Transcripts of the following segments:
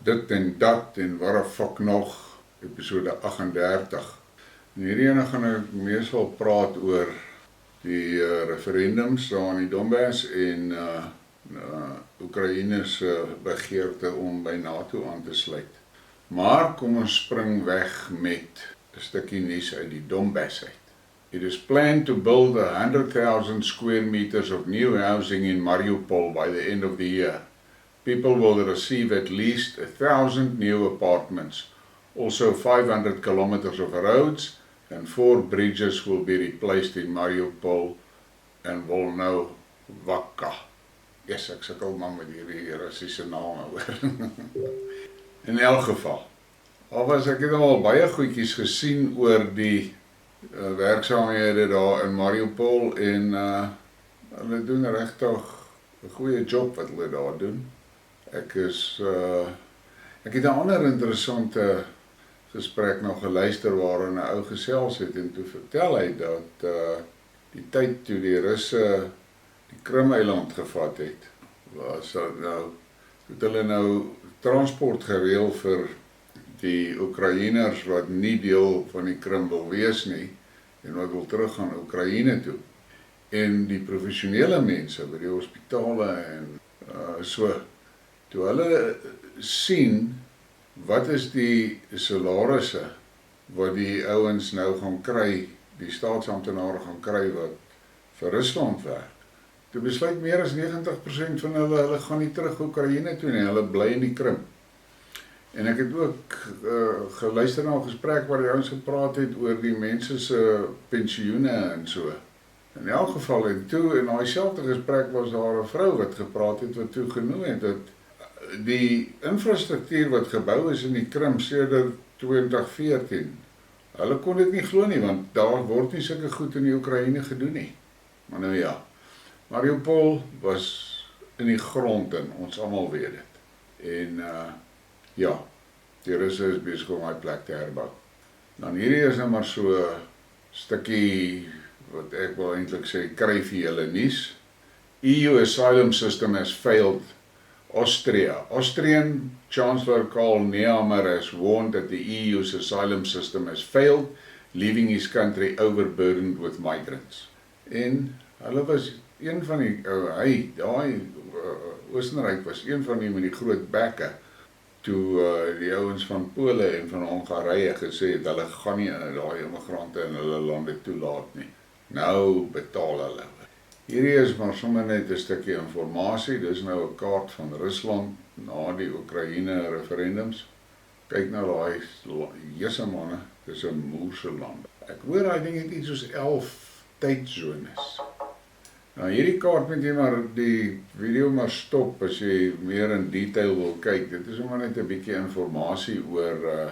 dit en dat en wat 'n fuck nog, episode 38. En hierdie ene gaan ek meestal praat oor die referendums daar in die Donbass en Oekraïne se begeerte om by NATO aan te sluit. Maar kom ons spring weg met 'n stukkie nuus uit die Donbass uit. It is planned to build 100,000 square meters of new housing in Mariupol by the end of the year. People will receive at least 1,000 new apartments. Also 500 kilometers of roads and 4 bridges will be replaced in Mariupol and Volnovakha. Yes, ek sukkel maar met hierdie Russiese name hoor. In elk geval, ek het al baie goedjies gesien oor die werksaamhede daar in Mariupol en hulle doen regtig 'n goeie job wat hulle daar doen. Ek het 'n ander interessante gesprek nog geluister waarin 'n ou gesels het en toe vertel hy dat die tyd toe die Russe die Krim-eiland gevat het, was het hulle nou transport gereël vir die Oekraïners wat nie deel van die Krim wil wees nie en wat wil teruggaan Oekraïne toe. En die professionele mense by die hospitale en toe hulle sien wat is die salarisse wat die ouens nou gaan kry, die staatsamptenare gaan kry wat vir Rusland werk. Toe besluit meer as 90% van hulle gaan nie terug Oekraïne toe nie, hulle bly in die Krim. En ek het ook geluister na 'n gesprek waar die ouens gepraat het oor die mense se pensioene en so. In elk geval en toe in daai selfde gesprek was daar 'n vrou wat gepraat het wat toe genoem het dat die infrastruktuur wat gebou is in die Krim sedert 2014. Hulle kon dit nie glo nie want daar word nie sulke goed in die Oekraïne gedoen nie. Maar nou ja, Mariupol was in die grond en ons almal weet dit. En ja, die Russe is besig om my plek te herbou. Dan hierdie is nou maar so 'n stukkie wat ek wil eintlik sê kry vir julle nuus. EU asylum system has failed Austria. Austrian Chancellor Karl Nehammer has warned that the EU's asylum system has failed, leaving his country overburdened with migrants. En hulle was een van die, Oostenryk was een van die met die groot bekke, toe die ouens van Pole en van Hongarye gesê het, hulle gaan nie daai immigrante in hulle lande toelaat nie. Nou betaal hulle. Hierdie is maar sommer net 'n stukkie inligting, dis nou 'n kaart van Rusland na die Oekraïne referendums. Kyk nou daai jesse manne, dis 'n moerse land. Ek hoor daai ding het iets soos 11 tydsones. Nou hierdie kaart moet jy maar die video maar stop as jy meer in detail wil kyk. Dit is maar net 'n bietjie inligting oor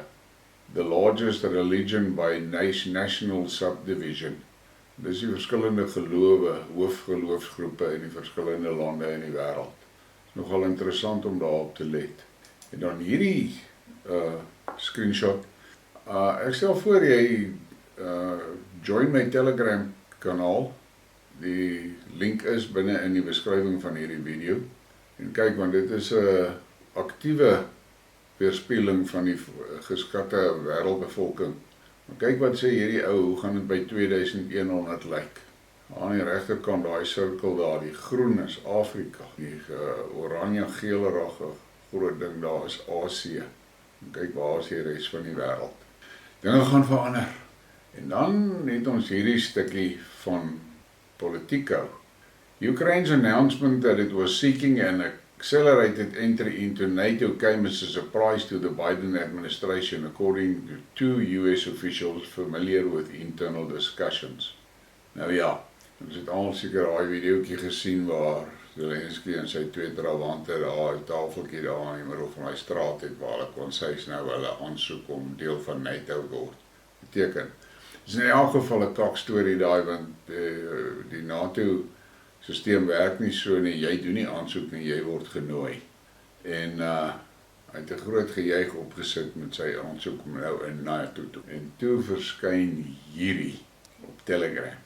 the largest religion by national subdivision. Dis die verskillende gelowe, hoofgeloofsgroepe in die verskillende lande in die wêreld. Is nogal interessant om daarop te let. En dan hierdie screenshot. Ek stel voor jy join my Telegram kanaal. Die link is binne in die beskrywing van hierdie video. En kyk, want dit is 'n aktiewe weerspieëling van die geskatte wêreldbevolking. Kyk wat sê hierdie ou, hoe gaan dit by 2100 lyk? Aan die regterkant daai sirkel daar, die groen is Afrika, die oranje geelrige groot ding daar is Asië. En kyk waar is die res van die wêreld. Dinge gaan verander. En dan het ons hierdie stukkie van politiek. Ukraine's announcement that it was seeking an accelerated entry into NATO came as a surprise to the Biden administration, according to 2 US officials familiar with internal discussions. Nou ja, ons het al seker daai videoetjie gesien waar Zelensky en sy 2 trawante daar 'n tafeltjie daar in die middel van die straat het waar hulle kon sê nou hulle aansoek om deel van NATO word. Beteken, dis in elk geval 'n kakstorie daai want die NATO systeem werk nie so nie, jy doen nie aansoek nie, jy word genooi. En hy het 'n groot gejuig opgesit met sy aansoek om nou in NATO toe. En toe verskyn hierdie op Telegram.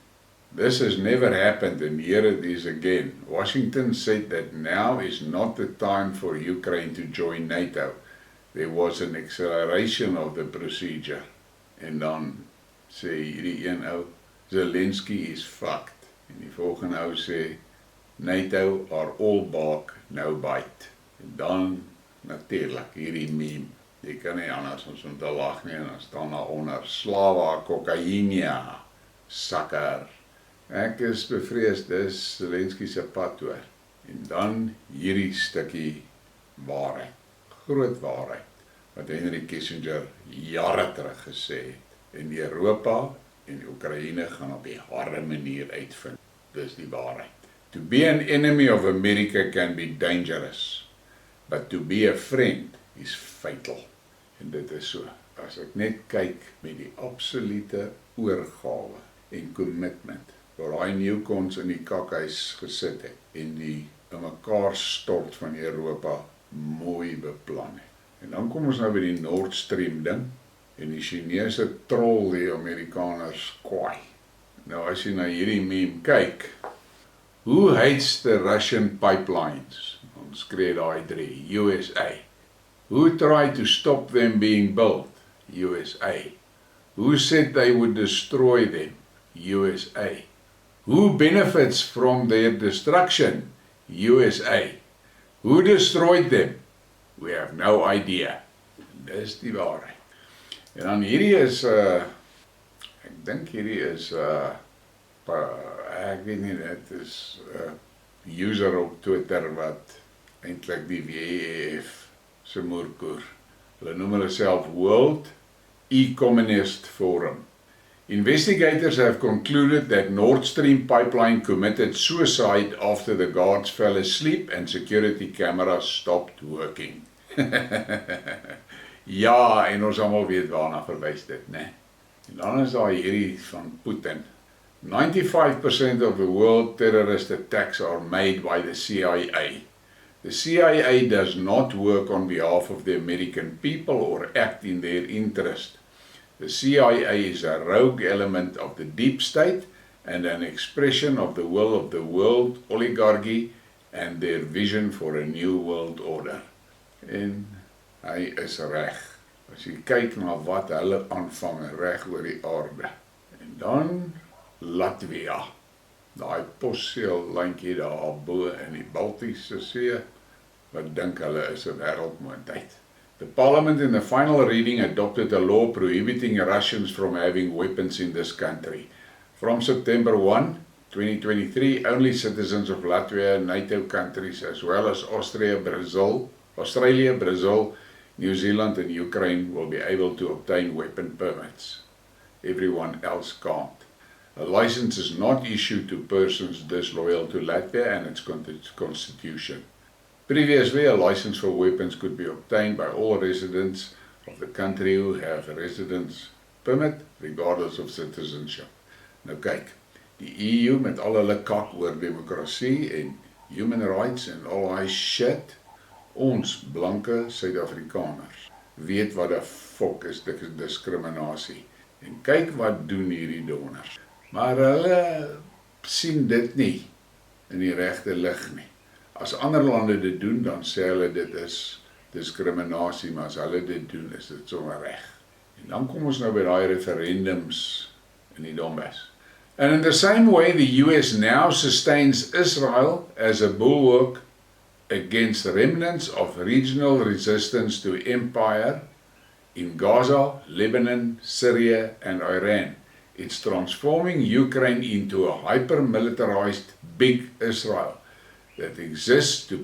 This has never happened and here it is again. Washington said that now is not the time for Ukraine to join NATO. there was an acceleration of the procedure. En dan sê hierdie een ou, Zelensky is fucked. En die volgende ou sê, NATO are all back, no bite. En dan natuurlik hierdie meme. Jy kan nie anders ons om te lag nie, en dan staan daar onder, Slava Kokainia, sakker. Ek is bevrees, dis Zelensky se pad hoor. En dan hierdie stukkie waarheid, groot waarheid, wat Henry Kissinger jare terug gesê het. En Europa en Oekraïne gaan op die harde manier uitvind. Dis die waarheid. To be an enemy of America can be dangerous, but to be a friend is fatal. En dit is so. As ek net kyk met die absolute oorgawe en commitment, waar hy Newcons in die kakhuis gesit het, en die in mekaar stort van Europa mooi beplan het. En dan kom ons nou by die Nord Stream ding, en die Chinese troll die Amerikaners kwaai. Nou as jy na hierdie meme kyk, who hates the Russian pipelines? Ons kry daai 3, USA. Who tried to stop them being built? USA. Who said they would destroy them? USA. Who benefits from their destruction? USA. Who destroyed them? We have no idea. Dis die waarheid. En dan hierdie is, ek dink hierdie is, ek weet nie, dit is user op Twitter wat eintlik die WEF se moerkoer. Hulle noem hulle self World E-Communist Forum. Investigators have concluded that Nord Stream pipeline committed suicide after the guards fell asleep and security cameras stopped working. Ja, en ons almal weet waarna verwys dit, né? En dan is daar hierdie van Putin. 95% of the world terrorist attacks are made by the CIA. The CIA does not work on behalf of the American people or act in their interest. The CIA is a rogue element of the deep state and an expression of the will of the world oligarchy and their vision for a new world order. En hy is reg. As jy kyk na wat hulle aanvang reg oor die aarde. En dan Latvia, daai posseellandjie daar bo in die Baltiese See, wat dink hulle is 'n wêreldmoondheid. The parliament in the final reading adopted a law prohibiting Russians from having weapons in this country. From September 1, 2023, only citizens of Latvia and NATO countries, as well as Australia, Brazil, New Zealand and Ukraine will be able to obtain weapon permits. Everyone else can't. A license is not issued to persons disloyal to Latvia and its constitution. Previously, a license for weapons could be obtained by all residents of the country who have a residence permit, regardless of citizenship. Nou kyk, die EU met al hulle kak oor demokrasie en human rights en al daai shit, ons blanke Suid-Afrikaners weet wat 'n fok is diskriminasie. En kyk wat doen hierdie donders. Maar hulle sien dit nie in die regte lig nie. As ander lande dit doen, dan sê hulle dit is diskriminasie, maar as hulle dit doen, is dit sommer reg. En dan kom ons nou by daai referendums in die Donbass. And in the same way, the US now sustains Israel as a bulwark against remnants of regional resistance to empire in Gaza, Lebanon, Syria, and Iran. It's transforming Ukraine into a hyper-militarized big Israel that exists to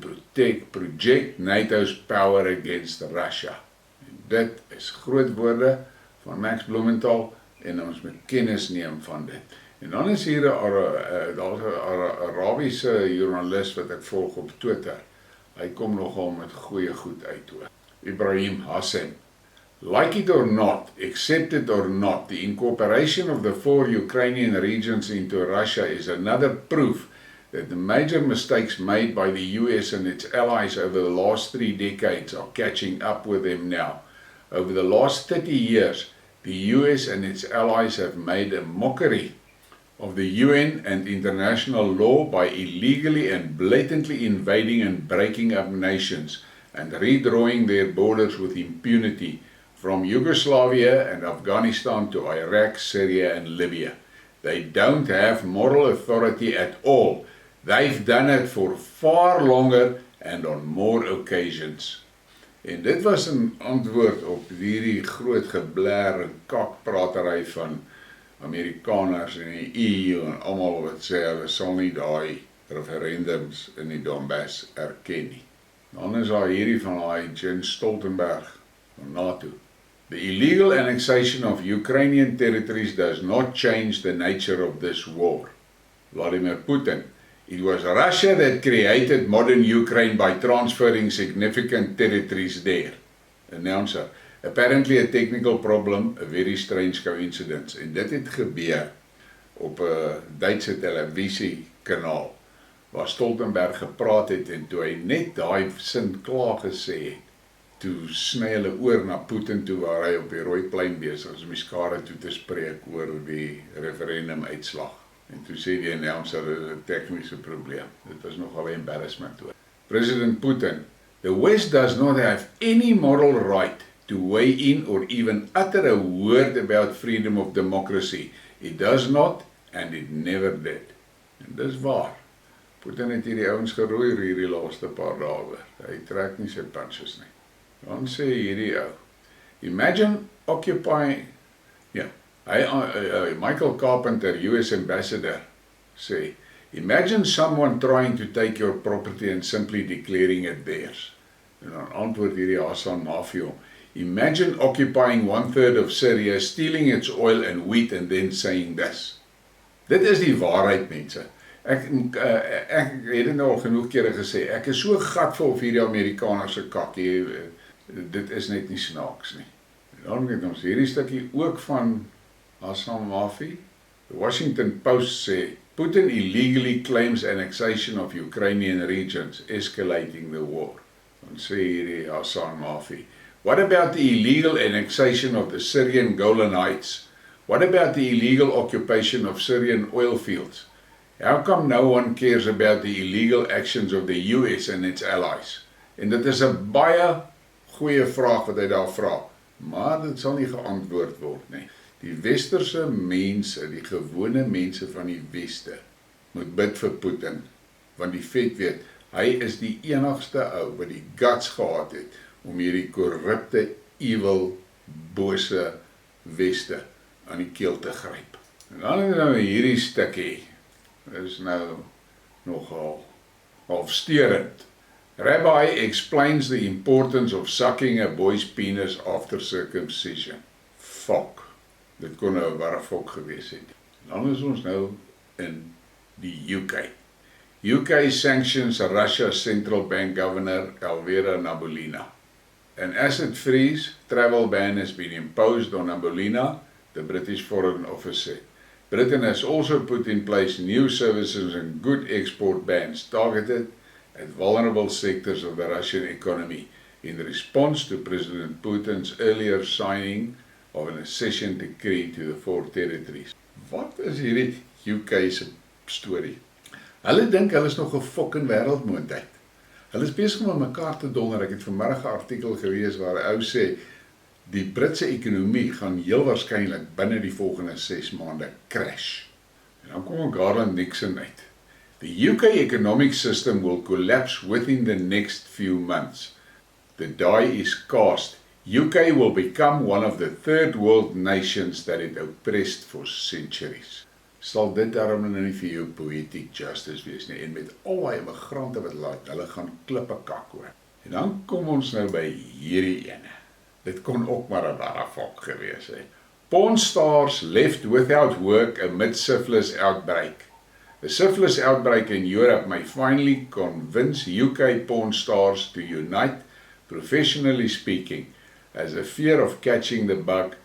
project NATO's power against Russia. En dit is groot woorde van Max Blumenthal en ons moet kennis neem van dit. En dan is hier 'n Arabiese joernalis wat ek volg op Twitter. Hy kom nogal met goeie goed uit hoor. Ibrahim Hassan. Like it or not, accept it or not, the incorporation of the 4 Ukrainian regions into Russia is another proof that the major mistakes made by the US and its allies over the last 3 decades are catching up with them now. Over the last 30 years, the US and its allies have made a mockery of the UN and international law by illegally and blatantly invading and breaking up nations, and redrawing their borders with impunity from Yugoslavia and Afghanistan to Iraq, Syria and Libya. They don't have moral authority at all. They've done it for far longer and on more occasions. En dit was 'n antwoord op hierdie groot gebler en kakpratery van Amerikaners en die EU en almal wat sê hulle sal nie daai referendums in die Donbass erken nie. Dan is daar hierdie van daai Jens Stoltenberg van NATO. The illegal annexation of Ukrainian territories does not change the nature of this war. Vladimir Putin. It was Russia that created modern Ukraine by transferring significant territories there. Announcer. Apparently a technical problem, a very strange coincidence. En dit het gebeur op 'n Duitse televisiekanaal waar Stoltenberg gepraat het en toe hy net daai sin klaar gesê het, toe sny hulle oor na Putin toe waar hy op die rooi plein besig is om die skare toe te spreek oor die referendum uitslag. En toe sê die announcer, dit is 'n tegniese probleem. Dit was nogal 'n embarrassment hoor. President Putin, the West does not have any moral right to weigh in or even utter a word about freedom of democracy. It does not and it never did. En dis waar. Putin het hierdie ouens geroei hierdie laaste paar dae oor. Hy trek nie sy punches nie. Dan sê hierdie ou, imagine occupying, Michael Carpenter, US ambassador, sê, imagine someone trying to take your property and simply declaring it theirs. En dan antwoord hierdie Hassan Mafio, imagine occupying 1/3 of Syria, stealing its oil and wheat and then saying this. Dit is die waarheid, mense. Ek het dit nou al genoeg kere gesê, ek is so gatvol vir die Amerikaners se kak, dit is net nie snaaks nie. Dan het ons hierdie stukkie ook van Hassan Mafi. The Washington Post sê, Putin illegally claims annexation of Ukrainian regions, escalating the war. Dan sê hierdie Hassan Mafi, what about the illegal annexation of the Syrian Golan Heights? What about the illegal occupation of Syrian oil fields? How come no one cares about the illegal actions of the US and its allies? En dit is 'n baie goeie vraag wat hy daar vra, maar dit sal nie geantwoord word nie. Die westerse mense, die gewone mense van die Weste, moet bid vir Putin, want die vet weet, hy is die enigste ou wat die guts gehad het om hierdie korrupte, evil, bose Weste aan die keel te gryp. En dan is nou hierdie stukkie, is nou nogal afsterend. Rabbi explains the importance of sucking a boy's penis after circumcision. Fuck. Dit kon nou 'n warfok gewees het. Dan is ons nou in die UK. UK sanctions Russia's central bank governor Elvira Nabiullina. An asset freeze travel ban has been imposed on Nabiullina, the British Foreign Office said. Britain has also put in place new services and good export bans targeted at vulnerable sectors of the Russian economy in response to President Putin's earlier signing of an accession decree to the 4 territories. Wat is hierdie UK se storie? Hulle dink hulle is nog 'n fucking wêreldmoondheid. Hulle is besig om mekaar te donder. Ek het vanmiddag 'n artikel gelees waar 'n ou sê die Britse ekonomie gaan heel waarskynlik binne die volgende 6 maande crash. En dan kom Garland Nixon uit. The UK economic system will collapse within the next few months. The die is cast. UK will become one of the third world nations that it oppressed for centuries. Sal dit daarom nou nie vir jou poetic justice wees nie, en met al die immigrante wat laat, hulle gaan klippe kak hoor. En dan kom ons nou by hierdie ene. Dit kon ook maar 'n warafok gewees het. Porn stars left without work amid syphilis outbreak. The syphilis outbreak in Europe may finally convince UK porn stars to unite, professionally speaking, as a fear of catching the bug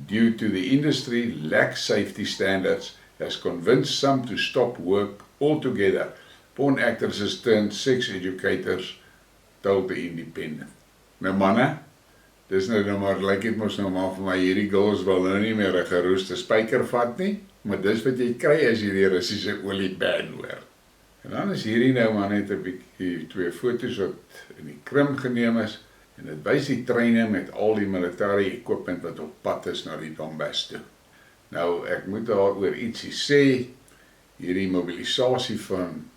due to the industry lax safety standards has convinced some to stop work altogether. Porn actresses turned sex educators told the Independent. Nou manne, dis nou maar, lyk dit mos nou maar vir my, hierdie girls wil nou nie meer 'n geroeste spyker vat nie, maar dis wat jy kry as jy die Russiese olie ban hoor. En dan is hierdie nou maar net 'n bietjie 2 foto's wat in die Krim geneem is, en dit wys die treine met al die militêre equipment wat op pad is na die Donbass toe. Nou, ek moet daaroor ietsie sê, hierdie mobilisasie van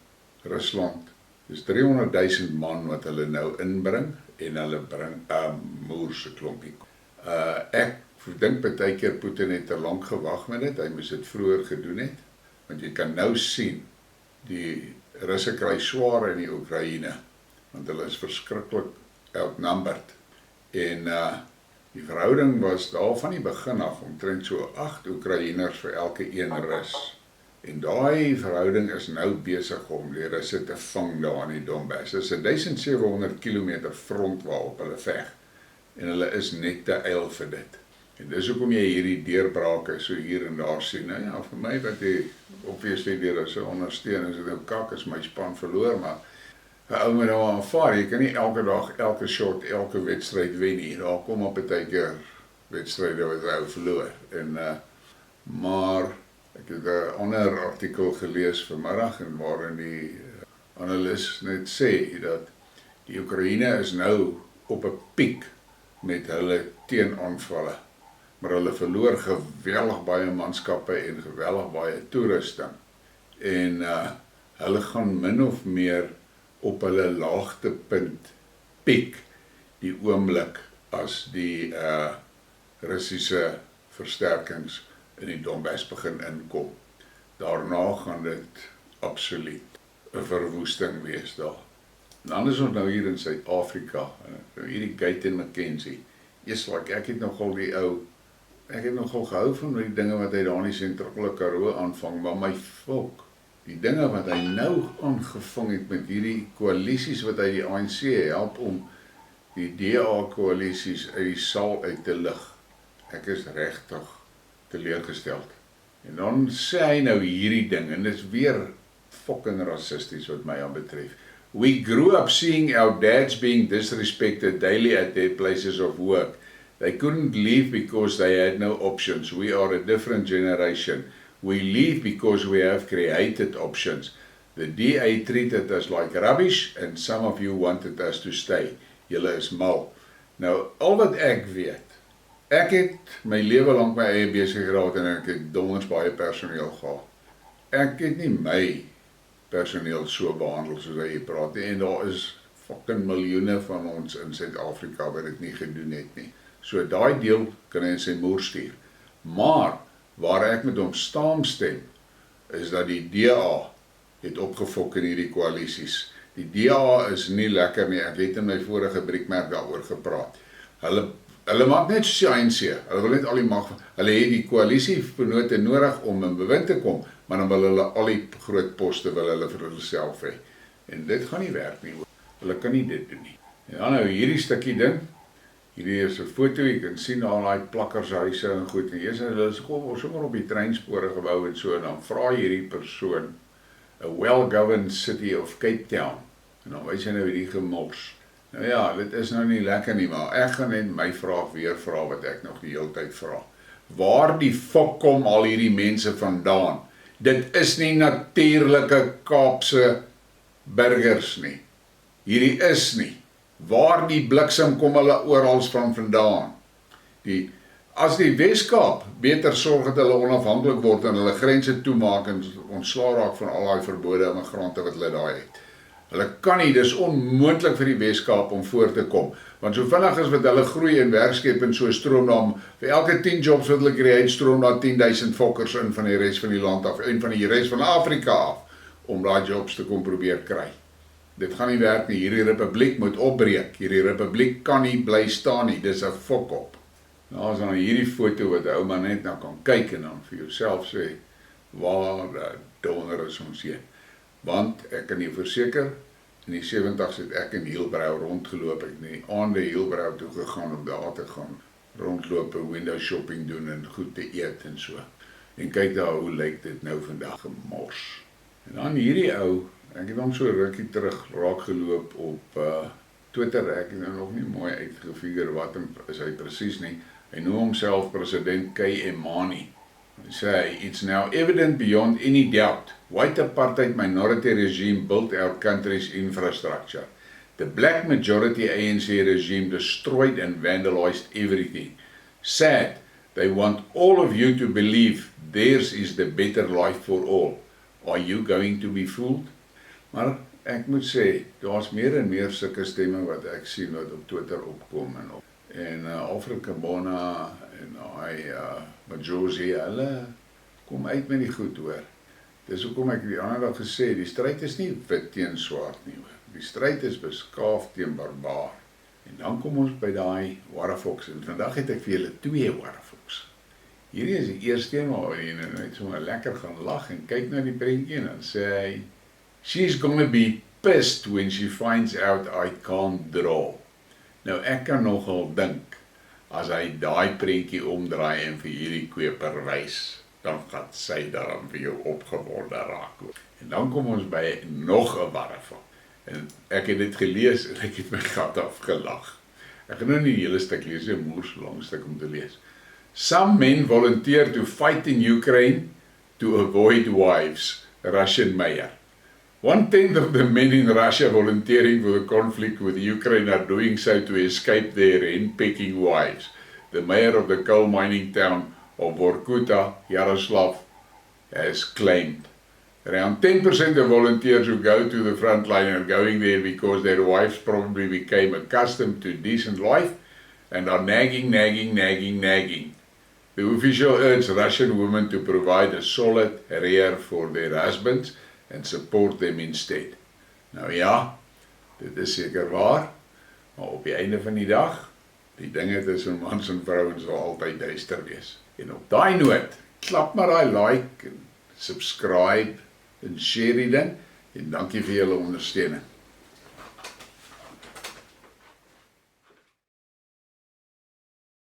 Rusland, dis 300.000 man wat hulle nou inbring, en hulle bring 'n moerse klompie. Ek dink baie keer Putin het te lank gewag met dit, hy moes dit vroeër gedoen het, want jy kan nou sien, die Russe kry swaar in die Oekraïne, want hulle is verskriklik outnumbered, en die verhouding was daar van die begin af, omtrent so 8 Oekraïners vir elke 1 Rus. En daai verhouding is nou besig om die Russe te vang daar in die Donbass. Dit is 1700 kilometer front waarop hulle veg. En hulle is net te eil vir dit. En dis hoekom jy hierdie deurbrake so hier en daar sien. Nou ja, vir my wat die obviously die Russe ondersteun, is dit nou kak as my span verloor, maar 'n ou moet nou aanvaar, jy kan nie elke dag, elke shot, elke wedstryd wen nie. Daar kom op baie keer wedstryde wat hy verloor. En maar ek het 'n ander artikel gelees vanmiddag en waarin die analis net sê dat die Oekraïne is nou op 'n piek met hulle teenaanvalle, maar hulle verloor geweldig baie manskappe en geweldig baie toerusting. En hulle gaan min of meer op hulle laagtepunt piek die oomblik as die Russiese versterkings in die Donbass begin inkom. Daarna gaan dit absoluut 'n verwoesting wees daar. En dan is ons nou hier in Suid-Afrika, hierdie Gate en McKenzie. Ek het nogal gehou van die dinge wat hy daar in die sentrale Karoo aanvang, maar my volk, die dinge wat hy nou aangevang het met hierdie koalisies wat hy die ANC help om die DA-koalisies uit die saal uit te lig. Ek is regtig teleurgesteld. En dan sê hy nou hierdie ding, en dit is weer fucking rassisties wat my aanbetref. We grew up seeing our dads being disrespected daily at their places of work. They couldn't leave because they had no options. We are a different generation. We leave because we have created options. The DA treated us like rubbish and some of you wanted us to stay. Julle is mal. Nou, al wat ek weet, ek het my lewe lank my eie besig gehad en ek het donders baie personeel gehad. Ek het nie my personeel so behandel soos hy praat nie, en daar is fucking miljoene van ons in Suid-Afrika wat dit nie gedoen het nie. So daai deel kan hy in sy moer stuur. Maar waar ek met hom saamstem, is dat die DA het opgefok in hierdie koalisies. Die DA is nie lekker nie, ek het in my vorige Briekmerke daaroor gepraat. Hulle maak net soos die ANC, hulle wil net al die mag, hulle het die koalisievennote nodig om in bewind te kom, maar dan wil hulle al die groot poste wil hulle vir hulle self hê. En dit gaan nie werk nie, hulle kan nie dit doen nie. Ja, nou hierdie stukkie ding, hierdie is 'n foto, jy kan sien al daai plakkershuise en goed, en hulle is sommer op die treinspore gebou en so, en dan vra hierdie persoon, a well-governed city of Cape Town, en dan wys hy nou hierdie gemors. Nou ja, dit is nou nie lekker nie, maar ek gaan net my vraag weer vra wat ek nog die hele tyd vra. Waar die fok kom al hierdie mense vandaan? Dit is nie natuurlike Kaapse burgers nie. Hierdie is nie. Waar die bliksem kom hulle orals van vandaan? As die Weskaap beter sorg dat hulle onafhanklik word en hulle grense toemaak en ontslaa raak van al die verbode immigrante wat hulle daar het. Hulle kan nie, dis onmoontlik vir die Weskaap om voor te kom, want so vinnig as wat hulle groei en werk skep en so stroom dan, vir elke 10 jobs wat hulle create, stroom daar 10.000 fokkers in van die res van die land af, en van die res van Afrika af, om daai jobs te kom probeer kry. Dit gaan nie werk nie, hierdie republiek moet opbreek, hierdie republiek kan nie bly staan nie, dis 'n fok op. Nou is dan hierdie foto wat ou man net nou kan kyk en dan vir jouself sê, waar donder is ons hier. Want ek kan nie verseker, in die 70's het ek in Hielbrau rondgeloop, ek het in die aande Hielbrau toe gegaan om daar te gaan rondloop en window shopping doen en goed te eet en so. En kyk daar, hoe lyk dit nou vandag, gemors. En dan hierdie ou, ek het hom so rukkie terug raak geloop op Twitter, ek het nou nog nie mooi uitgefigure wat is hy presies nie, hy noem homself president K. Emani. Hy sê, it's now evident beyond any doubt, white apartheid minority regime built our country's infrastructure. The black majority ANC regime destroyed and vandalized everything. Sad, they want all of you to believe theirs is the better life for all. Are you going to be fooled? Maar ek moet sê, daar's meer en meer sulke stemme wat ek sien wat op Twitter opkom en Afrika Bona en hy Majosi, hulle kom uit met die goed hoor. Dis hoekom ek die ander dag gesê, die stryd is nie wit teen swart nie hoor. Die stryd is beskaaf teen barbaar. En dan kom ons by daai warrefoks en vandag het ek vir julle 2 warrefoks. Hierdie is die eerste een waar jy net so lekker gaan lag en kyk na die prentjie en dan sê hy, she's gonna be pissed when she finds out I can't draw. Nou ek kan nogal dink, as hy daai prentjie omdraai en vir hierdie koper wys, dan gaan sy daarom vir jou opgewonde raak. En dan kom ons by nog 'n warrefok. En ek het dit gelees en ek het my gat afgelag. Ek gaan nou nie die hele stuk lees, dit is 'n moers lang stuk om te lees. Some men volunteer to fight in Ukraine to avoid wives, Russian mayor. 1/10 of the men in Russia volunteering for the conflict with Ukraine are doing so to escape their hen-pecking wives. The mayor of the coal mining town of Vorkuta, Yaroslav, has claimed. Around 10% of volunteers who go to the front line are going there because their wives probably became accustomed to decent life and are nagging. The official urged Russian women to provide a solid rear for their husbands and support them instead. Nou ja, dit is seker waar, maar op die einde van die dag, die dinge tussen mans en vrouens sal altyd duister wees. En op daai noot, klap maar daai like en subscribe en share die ding en dankie vir julle ondersteuning.